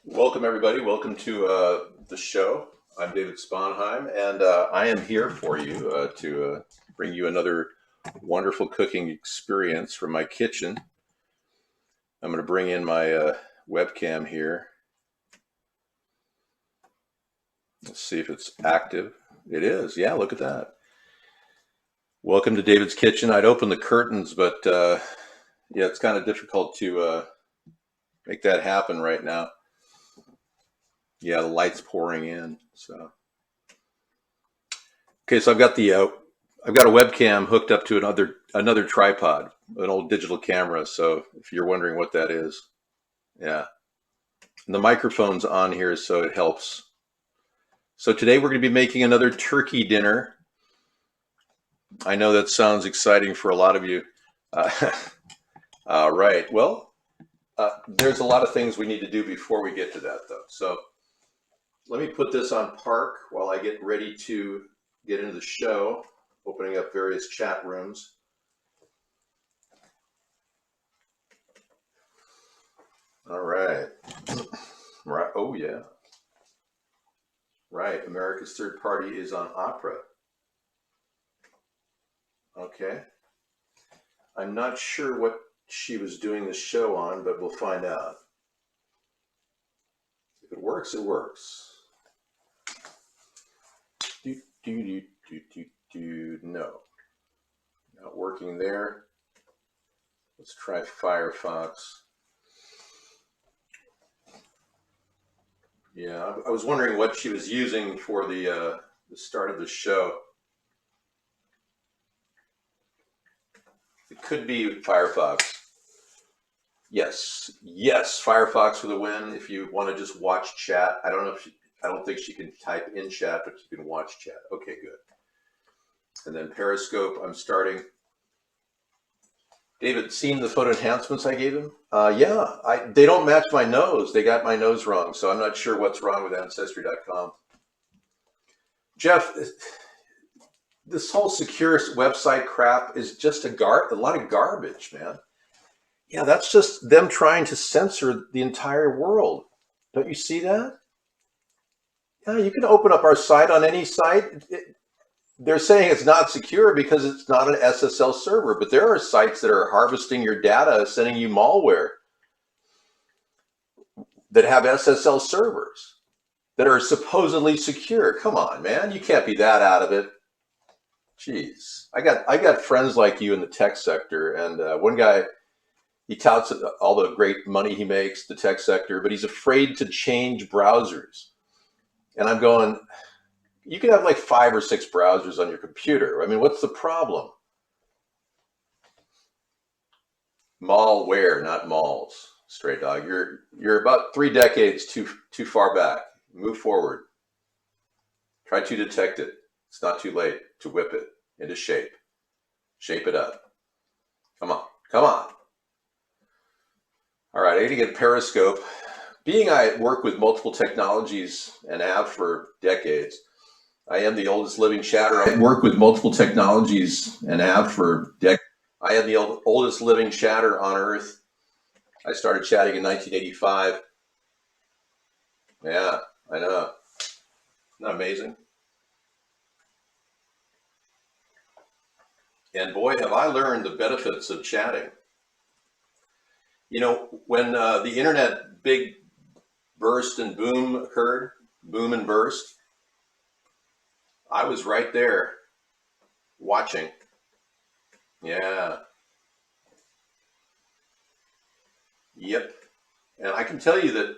Welcome, everybody. Welcome to the show. I'm David Sponheim, and I am here for you to bring you another wonderful cooking experience from my kitchen. I'm going to bring in my webcam here. Let's see if it's active. It is. Yeah, look at that. Welcome to David's Kitchen. I'd open the curtains, but yeah, it's kind of difficult to make that happen right now. Yeah, the light's pouring in. So, okay, so I've got a webcam hooked up to another tripod, an old digital camera. So if you're wondering what that is, yeah, and the microphone's on here, so it helps. So today we're going to be making another turkey dinner. I know that sounds exciting for a lot of you. All right. Well, there's a lot of things we need to do before we get to that, though. So let me put this on park while I get ready to get into the show, opening up various chat rooms. All right. Right. Oh, yeah. Right. America's Third Party is on Opera. Okay. I'm not sure what she was doing the show on, but we'll find out. If it works, it works. No, not working there. Let's try Firefox. Yeah, I was wondering what she was using for the start of the show. It could be Firefox. Yes, Firefox for the win. If you want to just watch chat, I don't think she can type in chat, but you can watch chat. Okay, good. And then Periscope, I'm starting. David, seen the photo enhancements I gave him? Yeah, they don't match my nose. They got my nose wrong, so I'm not sure what's wrong with Ancestry.com. Jeff, this whole secure website crap is just a lot of garbage, man. Yeah, that's just them trying to censor the entire world. Don't you see that? Yeah, you can open up our site on any site. They're saying it's not secure because it's not an SSL server, but there are sites that are harvesting your data, sending you malware that have SSL servers that are supposedly secure. Come on, man, you can't be that out of it. Jeez, I got friends like you in the tech sector, and one guy, he touts all the great money he makes, the tech sector, but he's afraid to change browsers. And I'm going, you can have like 5 or 6 browsers on your computer. I mean, what's the problem? Malware, not malls. Stray dog, you're about 3 decades too far back. Move forward. Try to detect it. It's not too late to whip it into shape. Shape it up. Come on. All right, I need to get Periscope. Being I work with multiple technologies and have for decades, I am the oldest living chatter. I work with multiple technologies and have for decades. I am the oldest living chatter on Earth. I started chatting in 1985. Yeah, I know. Isn't that amazing? And boy, have I learned the benefits of chatting. You know, when the internet big burst and boom occurred, boom and burst, I was right there watching. Yeah. Yep. And I can tell you that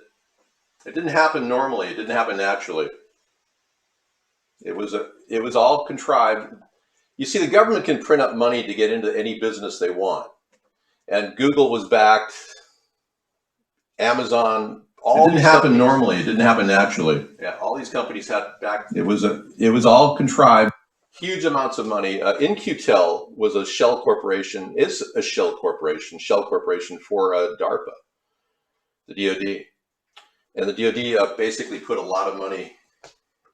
it didn't happen normally. It didn't happen naturally. It was all contrived. You see, the government can print up money to get into any business they want. And Google was backed, Amazon, all It didn't happen normally. It didn't happen naturally. Yeah, all these companies had backed. It was all contrived. Huge amounts of money. InQtel was a shell corporation, is a shell corporation for DARPA, the DoD. And the DoD basically put a lot of money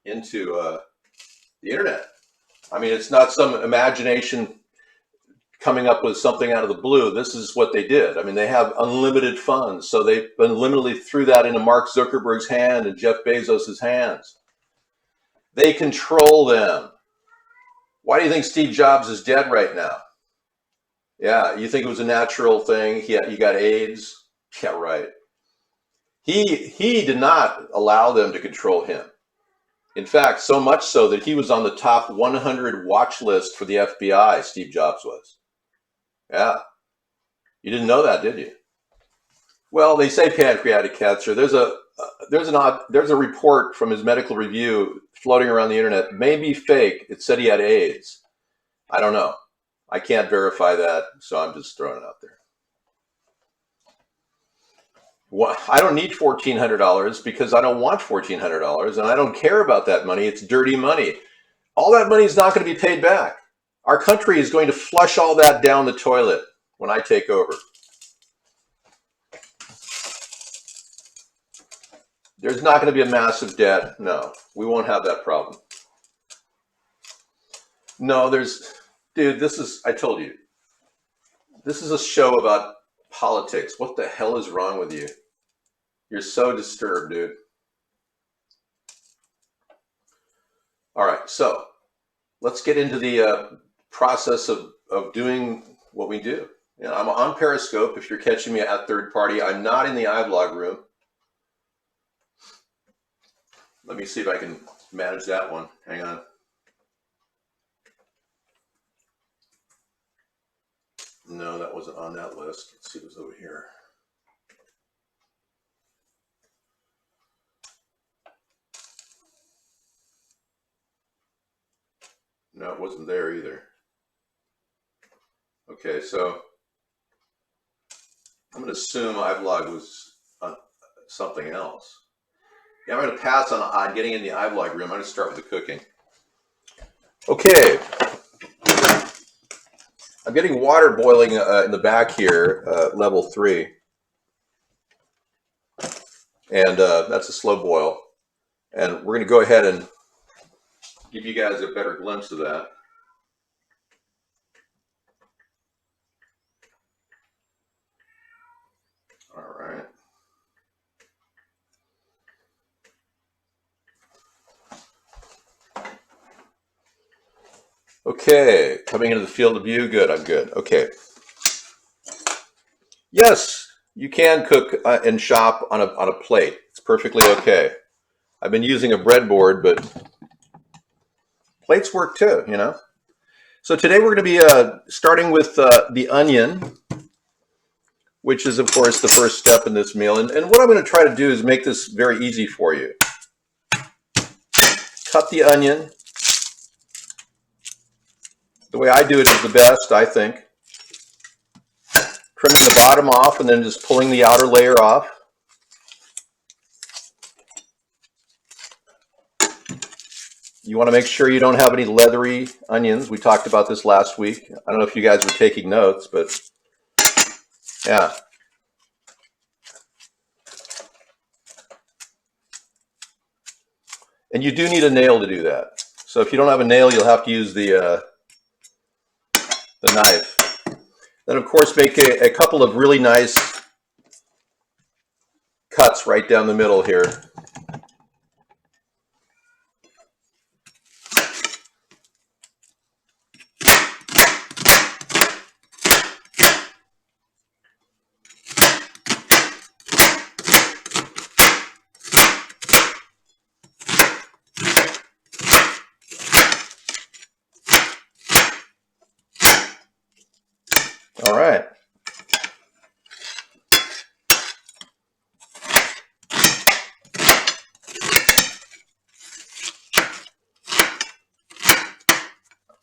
into the internet. I mean, it's not some imagination coming up with something out of the blue. This is what they did. I mean, they have unlimited funds, so they unlimitedly threw that into Mark Zuckerberg's hand and Jeff Bezos's hands. They control them. Why do you think Steve Jobs is dead right now? Yeah, you think it was a natural thing? He got AIDS? Yeah, right. He did not allow them to control him. In fact, so much so that he was on the top 100 watch list for the FBI, Steve Jobs was. Yeah. You didn't know that, did you? Well, they say pancreatic cancer. There's a report from his medical review floating around the internet. Maybe fake. It said he had AIDS. I don't know. I can't verify that, so I'm just throwing it out there. I don't need $1,400 because I don't want $1,400, and I don't care about that money. It's dirty money. All that money is not going to be paid back. Our country is going to flush all that down the toilet when I take over. There's not going to be a massive debt. No, we won't have that problem. No, dude, I told you, this is a show about politics. What the hell is wrong with you? You're so disturbed, dude. All right, so let's get into the process of doing what we do. You know, I'm on Periscope. If you're catching me at third party, I'm not in the iVlog room. Let me see if I can manage that one. Hang on. No, that wasn't on that list. Let's see what's over here. No, it wasn't there either. Okay, so I'm going to assume iVlog was on something else. Yeah, I'm going to pass on getting in the iVlog room. I'm going to start with the cooking. Okay. I'm getting water boiling in the back here, level 3. And that's a slow boil. And we're going to go ahead and give you guys a better glimpse of that. All right. Okay, coming into the field of view. Good, I'm good. Okay. Yes, you can cook and shop on a plate. It's perfectly okay. I've been using a breadboard, but plates work too, you know. So today we're going to be starting with the onion, which is, of course, the first step in this meal. And what I'm going to try to do is make this very easy for you. Cut the onion. The way I do it is the best, I think. Trimming the bottom off and then just pulling the outer layer off. You want to make sure you don't have any leathery onions. We talked about this last week. I don't know if you guys were taking notes, but yeah. And you do need a nail to do that. So if you don't have a nail, you'll have to use the knife. Then, of course, make a couple of really nice cuts right down the middle here. All right.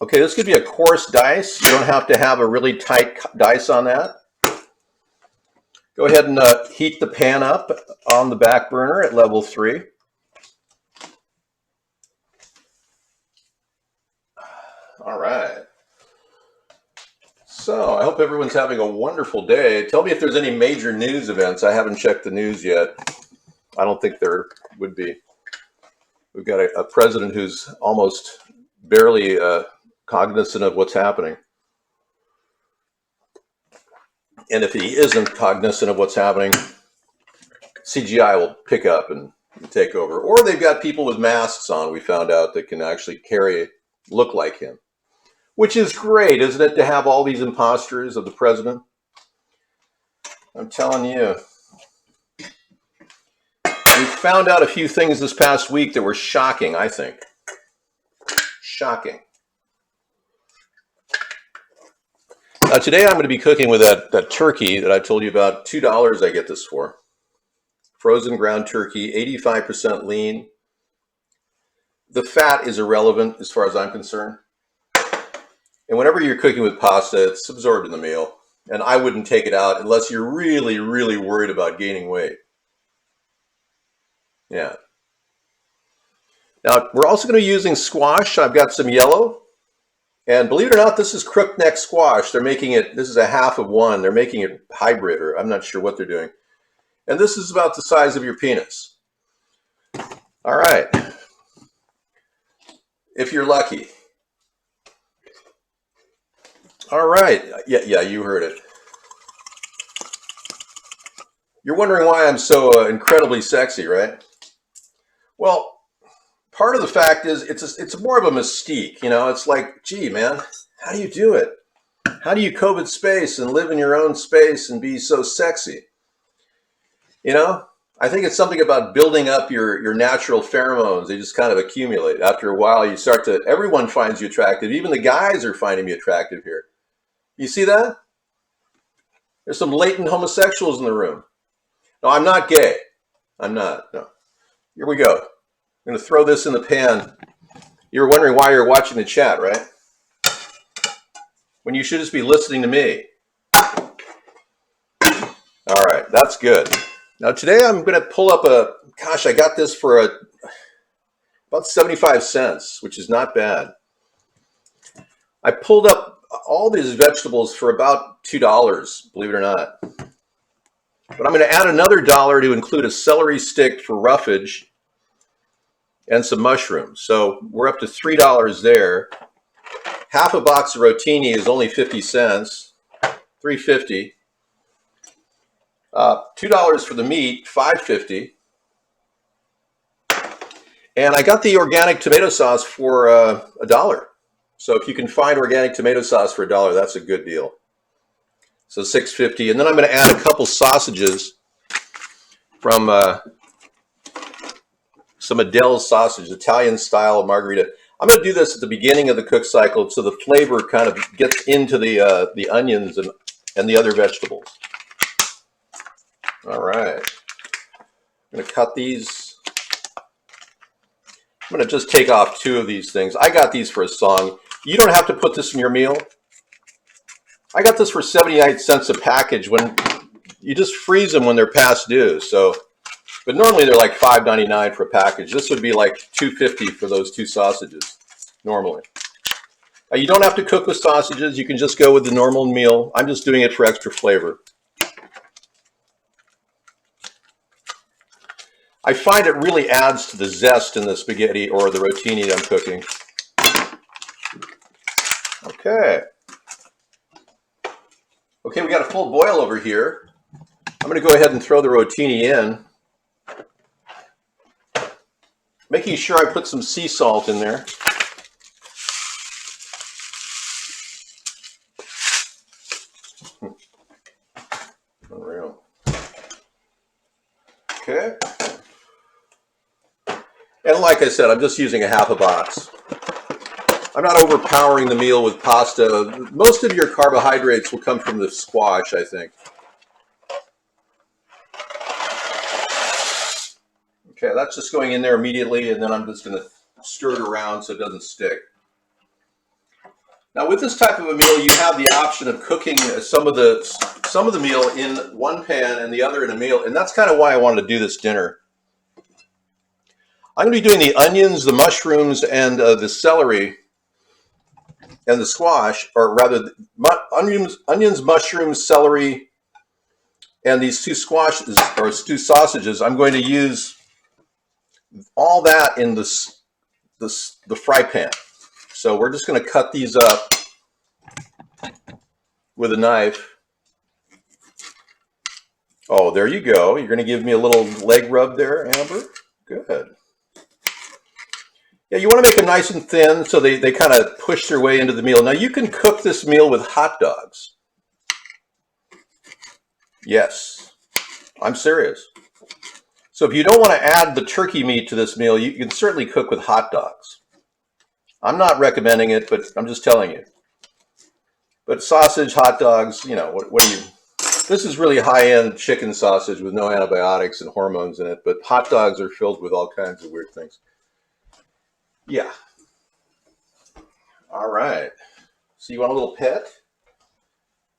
Okay, this could be a coarse dice. You don't have to have a really tight dice on that. Go ahead and heat the pan up on the back burner at level 3. All right. So I hope everyone's having a wonderful day. Tell me if there's any major news events. I haven't checked the news yet. I don't think there would be. We've got a president who's almost barely cognizant of what's happening. And if he isn't cognizant of what's happening, CGI will pick up and take over. Or they've got people with masks on, we found out, that can actually look like him. Which is great, isn't it, to have all these imposters of the president? I'm telling you. We found out a few things this past week that were shocking, I think. Shocking. Now, today I'm going to be cooking with that turkey that I told you about. $2 I get this for. Frozen ground turkey, 85% lean. The fat is irrelevant as far as I'm concerned. And whenever you're cooking with pasta, it's absorbed in the meal. And I wouldn't take it out unless you're really, really worried about gaining weight. Yeah. Now, we're also going to be using squash. I've got some yellow. And believe it or not, this is crookneck squash. They're making it, this is a half of one. They're making it hybrid, or I'm not sure what they're doing. And this is about the size of your penis. All right. If you're lucky. All right. Yeah, you heard it. You're wondering why I'm so incredibly sexy, right? Well, part of the fact is it's more of a mystique. You know, it's like, gee, man, how do you do it? How do you COVID space and live in your own space and be so sexy? You know, I think it's something about building up your natural pheromones. They just kind of accumulate. After a while, you start to, everyone finds you attractive. Even the guys are finding me attractive here. You see that? There's some latent homosexuals in the room. No, I'm not gay. I'm not. No. Here we go. I'm going to throw this in the pan. You're wondering why you're watching the chat, right? When you should just be listening to me. All right, that's good. Now today I'm going to pull up gosh, I got this for about 75 cents, which is not bad. I pulled up all these vegetables for about $2, believe it or not. But I'm going to add another $1 to include a celery stick for roughage and some mushrooms. So we're up to $3 there. Half a box of rotini is only 50 cents, $3.50. $2 for the meat, $5.50. And I got the organic tomato sauce for $1. So if you can find organic tomato sauce for $1, that's a good deal. So $6.50. And then I'm going to add a couple sausages from some Adele's sausage, Italian style margarita. I'm going to do this at the beginning of the cook cycle so the flavor kind of gets into the onions and the other vegetables. All right. I'm going to cut these. I'm going to just take off 2 of these things. I got these for a song. You don't have to put this in your meal. I got this for 78 cents a package. When you just freeze them when they're past due. So, but normally they're like $5.99 for a package. This would be like $2.50 for those 2 sausages normally. Now, you don't have to cook with sausages. You can just go with the normal meal. I'm just doing it for extra flavor. I find it really adds to the zest in the spaghetti or the rotini I'm cooking. Okay. Okay, we got a full boil over here. I'm going to go ahead and throw the rotini in. Making sure I put some sea salt in there. Unreal. Okay. And like I said, I'm just using a half a box. I'm not overpowering the meal with pasta. Most of your carbohydrates will come from the squash, I think. Okay, that's just going in there immediately, and then I'm just going to stir it around so it doesn't stick. Now, with this type of a meal, you have the option of cooking some of the meal in one pan and the other in a meal, and that's kind of why I wanted to do this dinner. I'm going to be doing the onions, the mushrooms, and the celery and the squash, or rather, onions, mushrooms, celery, and these 2 squashes or 2 sausages. I'm going to use all that in the fry pan. So we're just going to cut these up with a knife. Oh, there you go. You're going to give me a little leg rub there, Amber? Good. Yeah, you want to make them nice and thin so they kind of push their way into the meal. Now, you can cook this meal with hot dogs. Yes, I'm serious. So if you don't want to add the turkey meat to this meal, you can certainly cook with hot dogs. I'm not recommending it, but I'm just telling you. But sausage, hot dogs, you know, what do you... This is really high-end chicken sausage with no antibiotics and hormones in it, but hot dogs are filled with all kinds of weird things. Yeah. All right. So you want a little pet?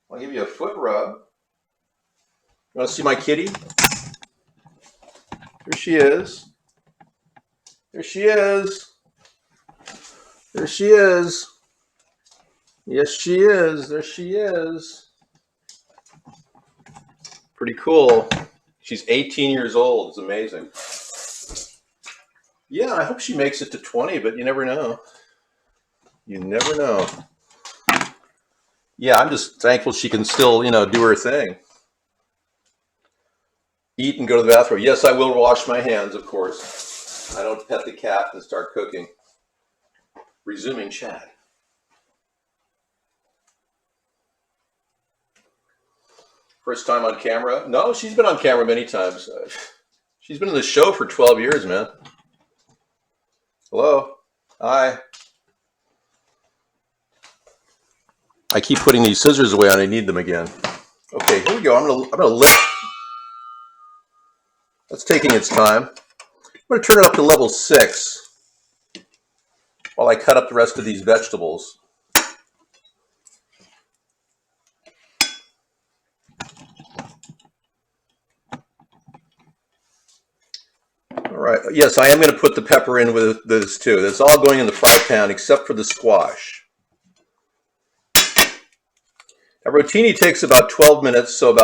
I'll give you a foot rub. You want to see my kitty? There she is. There she is. There she is. Yes, she is. There she is. Pretty cool. She's 18 years old. It's amazing. Yeah, I hope she makes it to 20, but you never know. You never know. Yeah, I'm just thankful she can still, you know, do her thing. Eat and go to the bathroom. Yes, I will wash my hands, of course. I don't pet the cat and start cooking. Resuming chat. First time on camera? No, she's been on camera many times. She's been in the show for 12 years, man. Hello. Hi. I keep putting these scissors away and I need them again. Okay, here we go. I'm gonna lift. That's taking its time. I'm gonna turn it up to level 6 while I cut up the rest of these vegetables. All right. Yes, I am going to put the pepper in with this too. That's all going in the fry pan except for the squash. Now, rotini takes about 12 minutes, so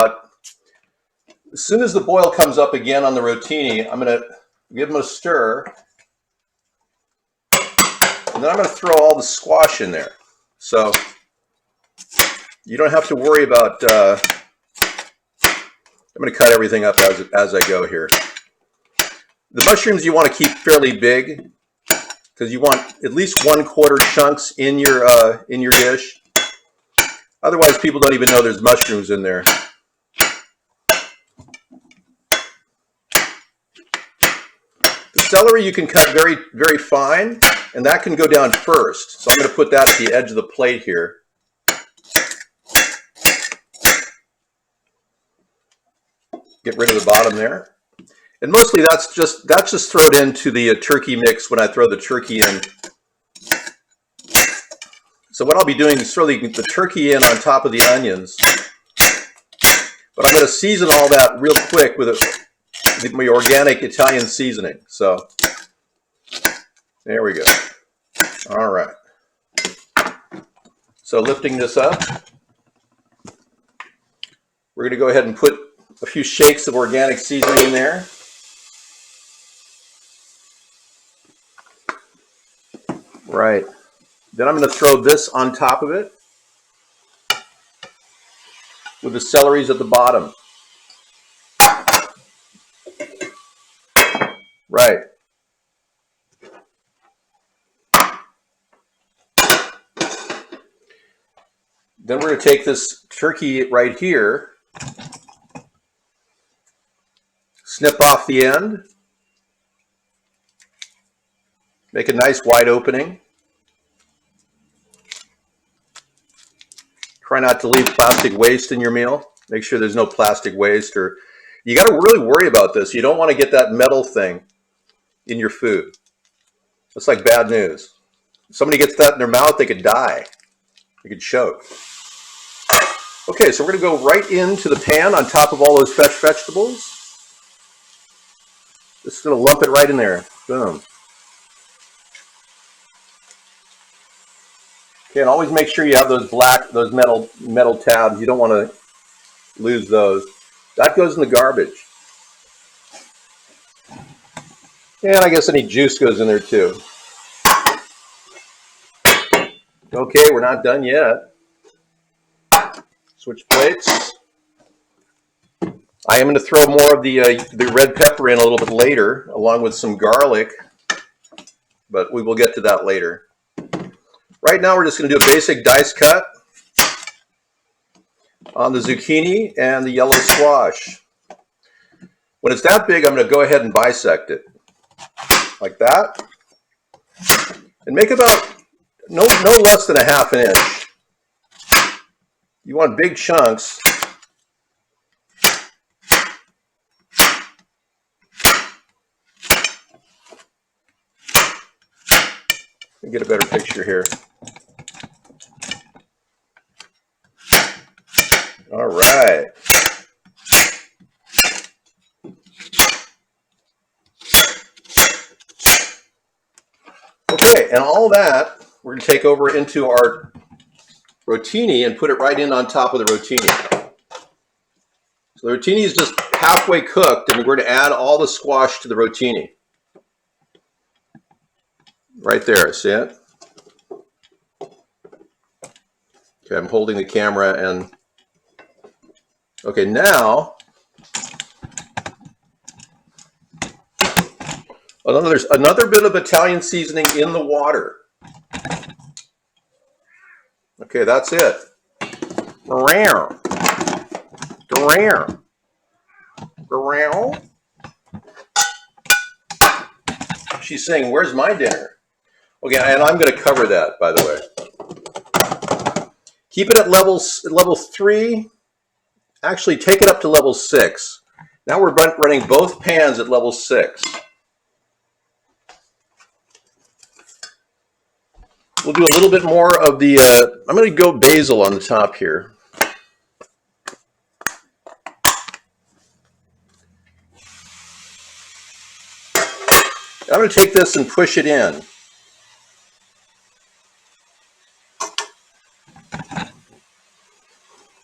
as soon as the boil comes up again on the rotini, I'm going to give them a stir, and then I'm going to throw all the squash in there. So you don't have to worry about. I'm going to cut everything up as I go here. The mushrooms you want to keep fairly big because you want at least 1/4 chunks in your dish. Otherwise, people don't even know there's mushrooms in there. The celery you can cut very, very fine, and that can go down first. So I'm going to put that at the edge of the plate here. Get rid of the bottom there. And mostly that's just thrown into the turkey mix when I throw the turkey in. So what I'll be doing is throwing the turkey in on top of the onions. But I'm going to season all that real quick with my organic Italian seasoning. So there we go. All right. So lifting this up, we're going to go ahead and put a few shakes of organic seasoning in there. Right. Then I'm going to throw this on top of it with the celeries at the bottom. Right. Then we're going to take this turkey right here, snip off the end, make a nice wide opening. Try not to leave plastic waste in your meal. Make sure there's no plastic waste, or you got to really worry about this. You don't want to get that metal thing in your food. That's like bad news. If somebody gets that in their mouth, they could die. They could choke. Okay, so we're going to go right into the pan on top of all those fresh vegetables. Just going to lump it right in there. Boom. Okay, and always make sure you have those metal tabs. You don't want to lose those. That goes in the garbage. And I guess any juice goes in there too. Okay, we're not done yet. Switch plates. I am going to throw more of the red pepper in a little bit later, along with some garlic, but we will get to that later. Right now, we're just going to do a basic dice cut on the zucchini and the yellow squash. When it's that big, I'm going to go ahead and bisect it like that, and make about no less than a half an inch. You want big chunks. Let me get a better picture here. All right. Okay, and all that we're going to take over into our rotini and put it right in on top of the rotini. So the rotini is just halfway cooked, and we're going to add all the squash to the rotini. Right there, see it? Okay, I'm holding the camera and okay, now there's another bit of Italian seasoning in the water. Okay, that's it. She's saying, "Where's my dinner?" Okay, and I'm going to cover that, by the way. Keep it at level 3. Actually, take it up to level 6. Now we're running both pans at level 6. We'll do a little bit more of the, I'm going to go basil on the top here. I'm going to take this and push it in.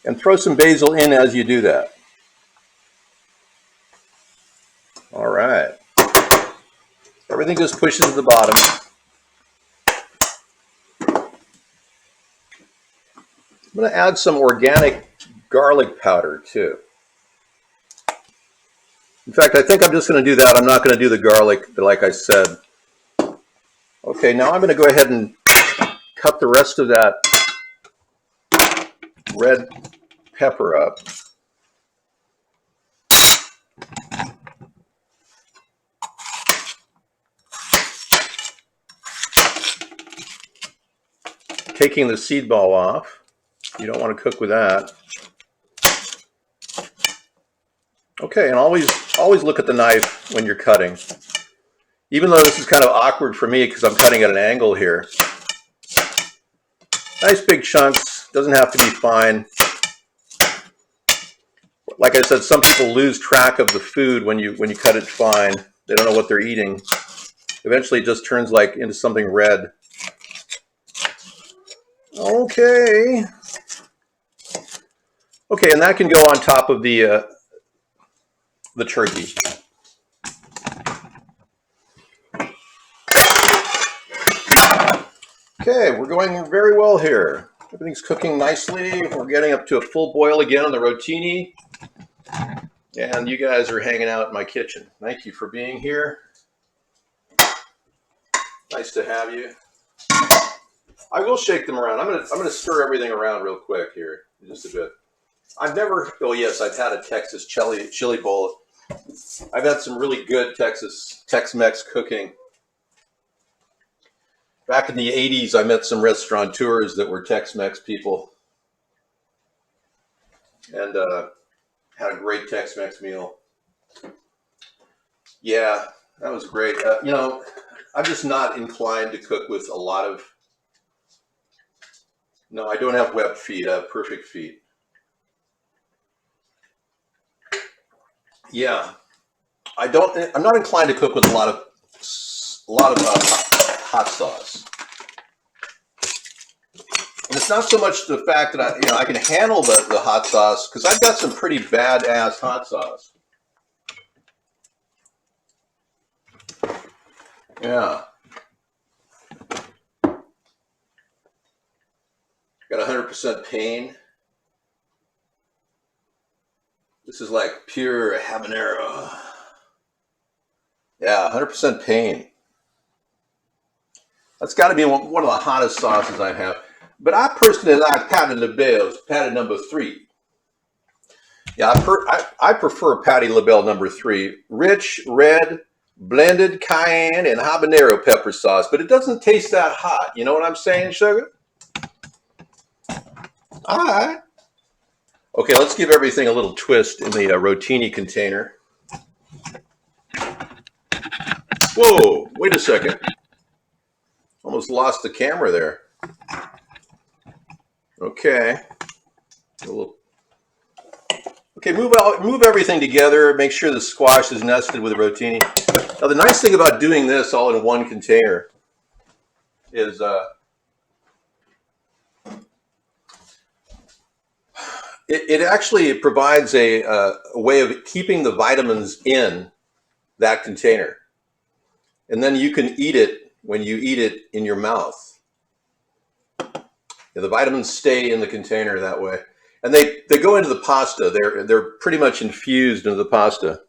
And throw some basil in as you do that. All right. Everything just pushes to the bottom. I'm going to add some organic garlic powder too. In fact, I think I'm just going to do that. I'm not going to do the garlic, like I said. Okay, now I'm going to go ahead and cut the rest of that red pepper up. Taking the seed ball off. You don't want to cook with that. Okay, and always look at the knife when you're cutting. Even though this is kind of awkward for me because I'm cutting at an angle here. Nice big chunks, doesn't have to be fine. Like I said, some people lose track of the food when you cut it fine. They don't know what they're eating. Eventually it just turns like into something red. Okay. Okay, and that can go on top of the turkey. Okay, we're going very well here. Everything's cooking nicely. We're getting up to a full boil again on the rotini. And you guys are hanging out in my kitchen. Thank you for being here. Nice to have you. I will shake them around. I'm gonna stir everything around real quick here in just a bit. I've never, oh yes, I've had a Texas chili bowl. I've had some really good Tex-Mex cooking. Back in the 80s, I met some restaurateurs that were Tex-Mex people. And had a great Tex-Mex meal. Yeah, that was great. You know, I'm just not inclined to cook with a lot of, no, I don't have webbed feet. I have perfect feet. Yeah, I'm not inclined to cook with a lot of hot sauce. And it's not so much the fact that I can handle the hot sauce, because I've got some pretty badass hot sauce. Yeah. Got 100% pain. This is like pure habanero. Yeah, 100% pain. That's got to be one of the hottest sauces I have. But I personally like Patty LaBelle's Patty number 3. Yeah, I prefer Patty LaBelle number 3. Rich, red, blended cayenne and habanero pepper sauce. But it doesn't taste that hot. You know what I'm saying, sugar? All right. Okay, let's give everything a little twist in the Rotini container. Whoa, wait a second. Almost lost the camera there. Okay. Okay, move everything together. Make sure the squash is nested with the Rotini. Now, the nice thing about doing this all in one container is it actually provides a way of keeping the vitamins in that container. And then you can eat it when you eat it in your mouth. Yeah, the vitamins stay in the container that way. And they go into the pasta. They're pretty much infused into the pasta.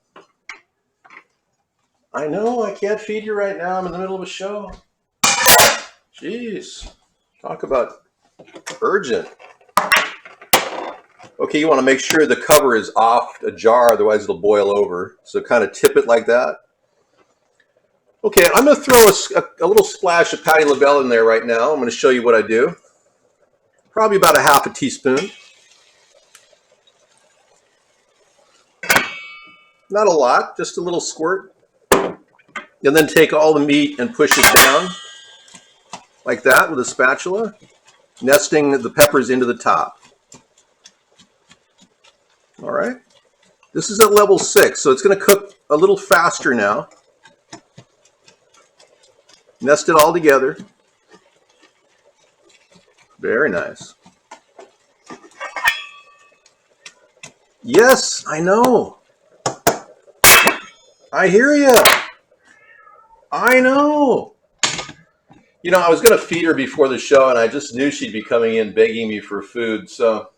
I know, I can't feed you right now. I'm in the middle of a show. Jeez. Talk about urgent. Okay, you want to make sure the cover is off a jar, otherwise it'll boil over. So kind of tip it like that. Okay, I'm going to throw a little splash of Patty LaBelle in there right now. I'm going to show you what I do. Probably about a half a teaspoon. Not a lot, just a little squirt. And then take all the meat and push it down like that with a spatula, nesting the peppers into the top. All right. This is at level 6, so it's going to cook a little faster now. Nest it all together. Very nice. Yes, I know. I hear you. I know. You know, I was going to feed her before the show, and I just knew she'd be coming in begging me for food. So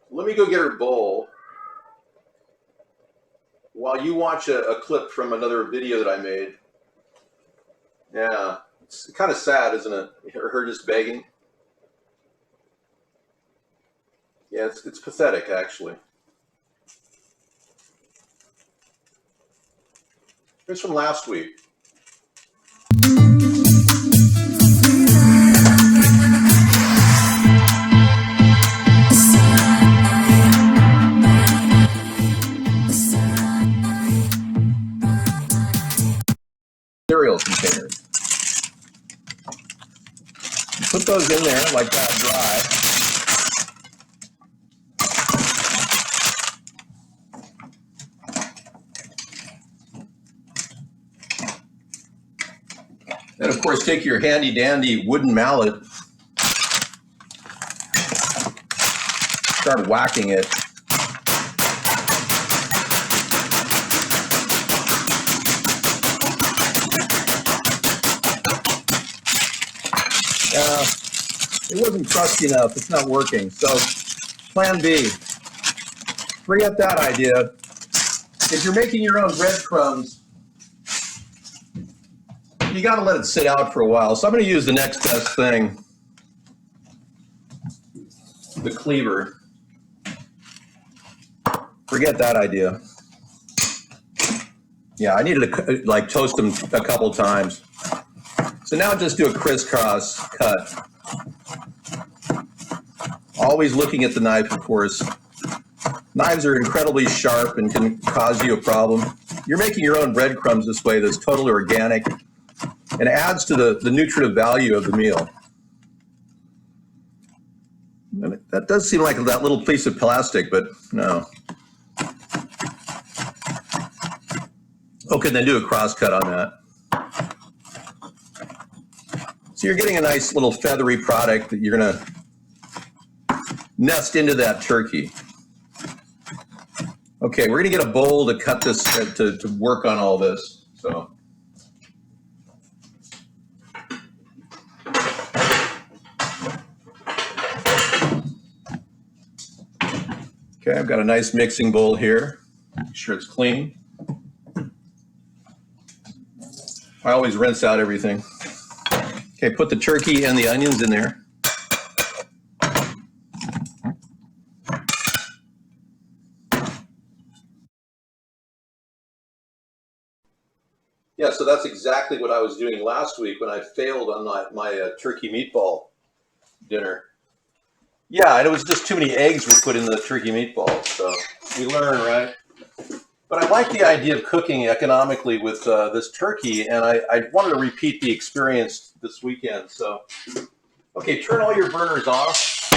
let me go get her bowl while you watch a clip from another video that I made. Yeah, it's kind of sad, isn't it? Her just begging. Yeah, it's pathetic, actually. It's from last week. Cereal containers. You put those in there like that dry. And of course, take your handy dandy wooden mallet, start whacking it. It wasn't crusty enough. It's not working. So plan B. Forget that idea. If you're making your own breadcrumbs, you got to let it sit out for a while. So I'm going to use the next best thing, the cleaver. Forget that idea. Yeah, I needed to like toast them a couple times. So now just do a crisscross cut. Always looking at the knife, of course. Knives are incredibly sharp and can cause you a problem. You're making your own breadcrumbs this way that's totally organic and adds to the nutritive value of the meal. And that does seem like that little piece of plastic, but no. Okay, then do a cross cut on that. So you're getting a nice little feathery product that you're going to nest into that turkey. Okay, we're going to get a bowl to cut this, to work on all this. So. got a nice mixing bowl here. Make sure it's clean. I always rinse out everything. Okay, put the turkey and the onions in there. Yeah, so that's exactly what I was doing last week when I failed on my turkey meatball dinner. Yeah, and it was just too many eggs were put in the turkey meatballs. So we learn, right? But I like the idea of cooking economically with this turkey, and I wanted to repeat the experience this weekend. So, okay, turn all your burners off.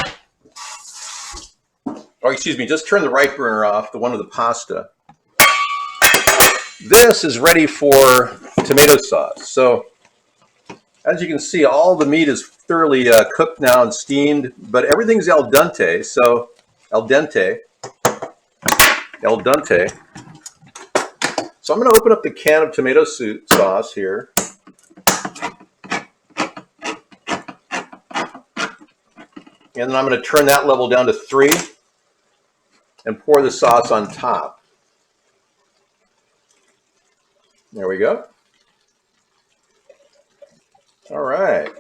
Or excuse me, just turn the right burner off, the one with the pasta. This is ready for tomato sauce. So, as you can see, all the meat is thoroughly cooked now and steamed, but everything's al dente. So, al dente. Al dente. So I'm going to open up the can of tomato sauce here. And then I'm going to turn that level down to 3 and pour the sauce on top. There we go. All right.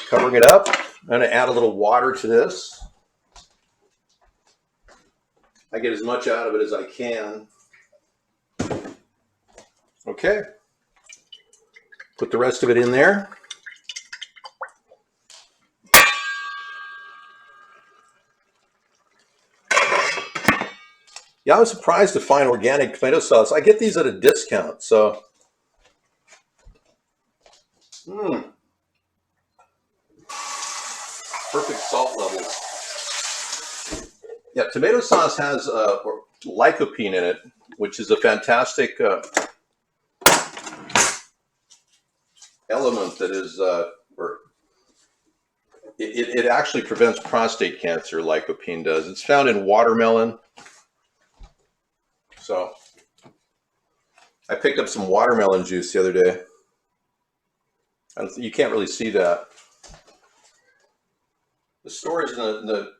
Covering it up. I'm going to add a little water to this. I get as much out of it as I can. Okay. Put the rest of it in there. Yeah, I was surprised to find organic tomato sauce. I get these at a discount, so. Perfect salt levels. Yeah, tomato sauce has lycopene in it, which is a fantastic element that is, it actually prevents prostate cancer, lycopene does. It's found in watermelon. So I picked up some watermelon juice the other day. You can't really see that. The storage in the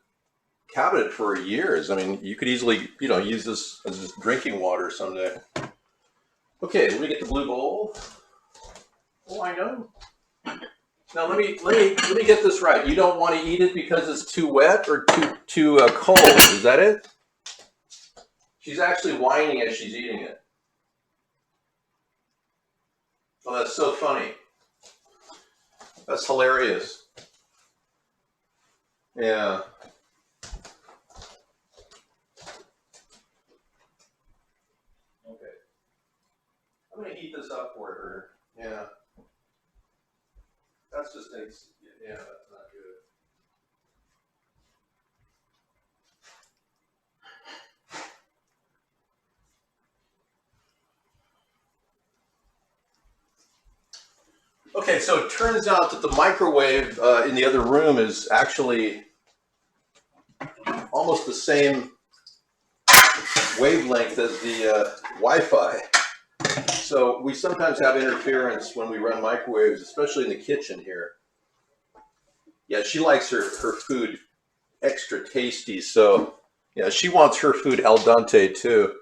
cabinet for years. I mean, you could easily, use this as drinking water someday. Okay, let me get the blue bowl. Oh, I know. Now let me get this right. You don't want to eat it because it's too wet or too cold. Is that it? She's actually whining as she's eating it. Oh, that's so funny. That's hilarious. Yeah. Okay. I'm going to heat this up for her. Yeah. That's just things. Yeah, that's not good. Okay, so it turns out that the microwave in the other room is actually almost the same wavelength as the Wi-Fi. So we sometimes have interference when we run microwaves, especially in the kitchen here. Yeah, she likes her food extra tasty, so yeah, she wants her food al dente too.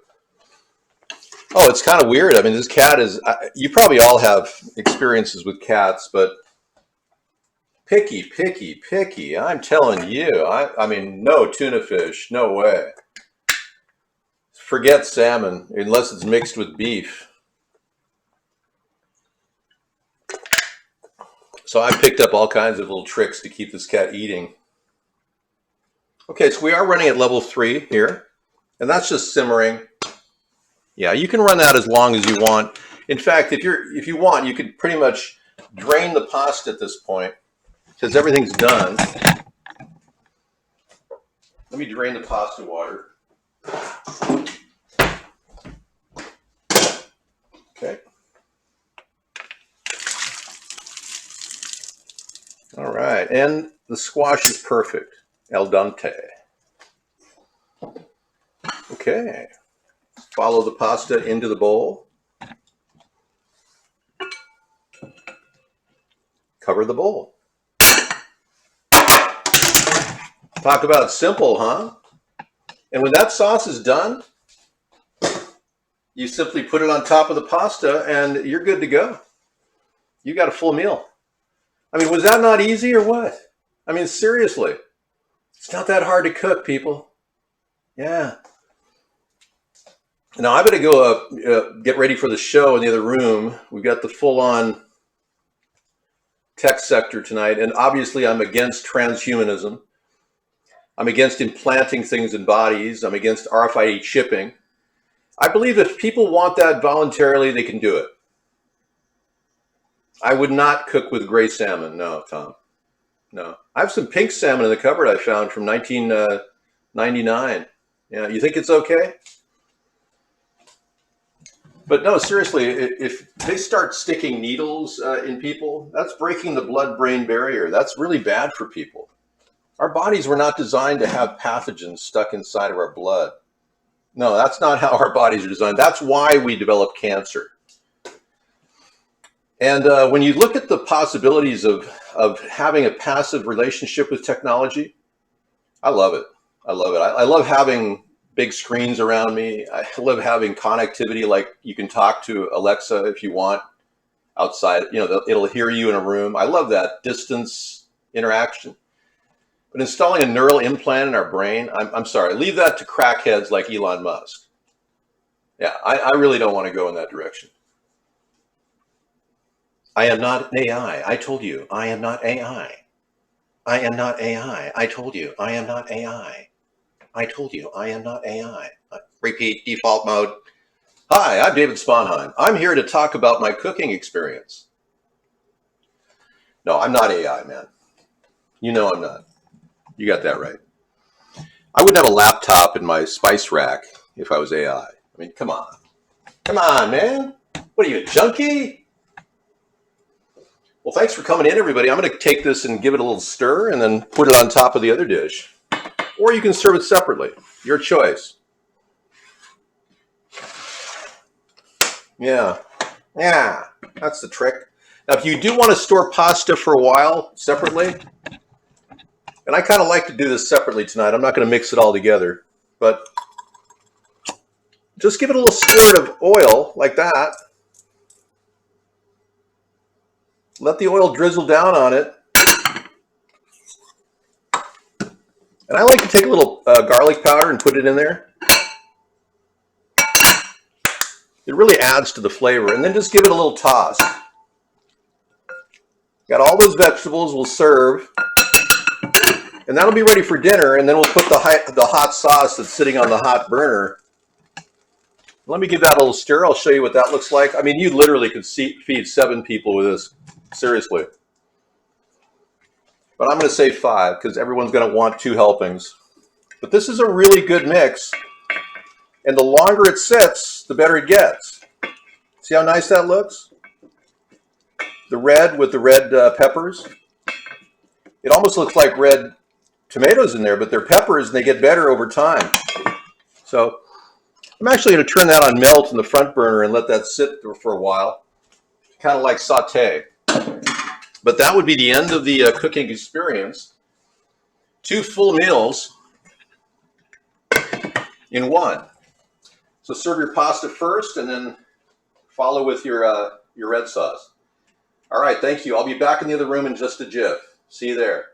Oh, it's kind of weird. I mean, this cat is, you probably all have experiences with cats, but picky, picky, picky. I'm telling you, I mean, no tuna fish, no way. Forget salmon, unless it's mixed with beef. So I picked up all kinds of little tricks to keep this cat eating. Okay, so we are running at level 3 here, and that's just simmering. Yeah, you can run that as long as you want. In fact, if you want, you could pretty much drain the pasta at this point because everything's done. Let me drain the pasta water. Okay. All right, and the squash is perfect, al dente. Okay. Follow the pasta into the bowl. Cover the bowl. Talk about simple, huh? And when that sauce is done, you simply put it on top of the pasta and you're good to go. You got a full meal. I mean, was that not easy or what? I mean, seriously, it's not that hard to cook, people. Yeah. Now I better go get ready for the show in the other room. We've got the full-on tech sector tonight, and obviously I'm against transhumanism. I'm against implanting things in bodies. I'm against RFID chipping. I believe if people want that voluntarily, they can do it. I would not cook with gray salmon. No, Tom. No. I have some pink salmon in the cupboard I found from 1999. Yeah, you think it's okay? But no, seriously, if they start sticking needles in people, that's breaking the blood-brain barrier. That's really bad for people. Our bodies were not designed to have pathogens stuck inside of our blood. No, that's not how our bodies are designed. That's why we develop cancer. And when you look at the possibilities of having a passive relationship with technology, I love it. I love it. I love having big screens around me. I love having connectivity, like you can talk to Alexa if you want outside. You know, it'll hear you in a room. I love that distance interaction. But installing a neural implant in our brain, I'm sorry, leave that to crackheads like Elon Musk. Yeah, I really don't want to go in that direction. I am not AI. I told you, I am not AI. I am not AI. I told you, I am not AI. I told you, I am not AI. Repeat, default mode. Hi, I'm David Sponheim. I'm here to talk about my cooking experience. No, I'm not AI, man. You know I'm not. You got that right. I wouldn't have a laptop in my spice rack if I was AI. I mean, come on. Come on, man. What are you, a junkie? Well, thanks for coming in, everybody. I'm going to take this and give it a little stir and then put it on top of the other dish. Or you can serve it separately. Your choice. Yeah. Yeah. That's the trick. Now, if you do want to store pasta for a while separately, and I kind of like to do this separately tonight. I'm not going to mix it all together, but just give it a little squirt of oil like that. Let the oil drizzle down on it. And I like to take a little garlic powder and put it in there. It really adds to the flavor. And then just give it a little toss. Got all those vegetables, we'll serve. And that'll be ready for dinner. And then we'll put the hot sauce that's sitting on the hot burner. Let me give that a little stir. I'll show you what that looks like. I mean, you literally could feed 7 people with this. Seriously. But I'm going to say 5 because everyone's going to want 2 helpings. But this is a really good mix. And the longer it sits, the better it gets. See how nice that looks? The red with the red peppers. It almost looks like red tomatoes in there, but they're peppers and they get better over time. So I'm actually going to turn that on melt in the front burner and let that sit for a while. Kind of like saute. But that would be the end of the cooking experience. 2 full meals in one. So serve your pasta first and then follow with your red sauce. All right, thank you. I'll be back in the other room in just a jiff. See you there.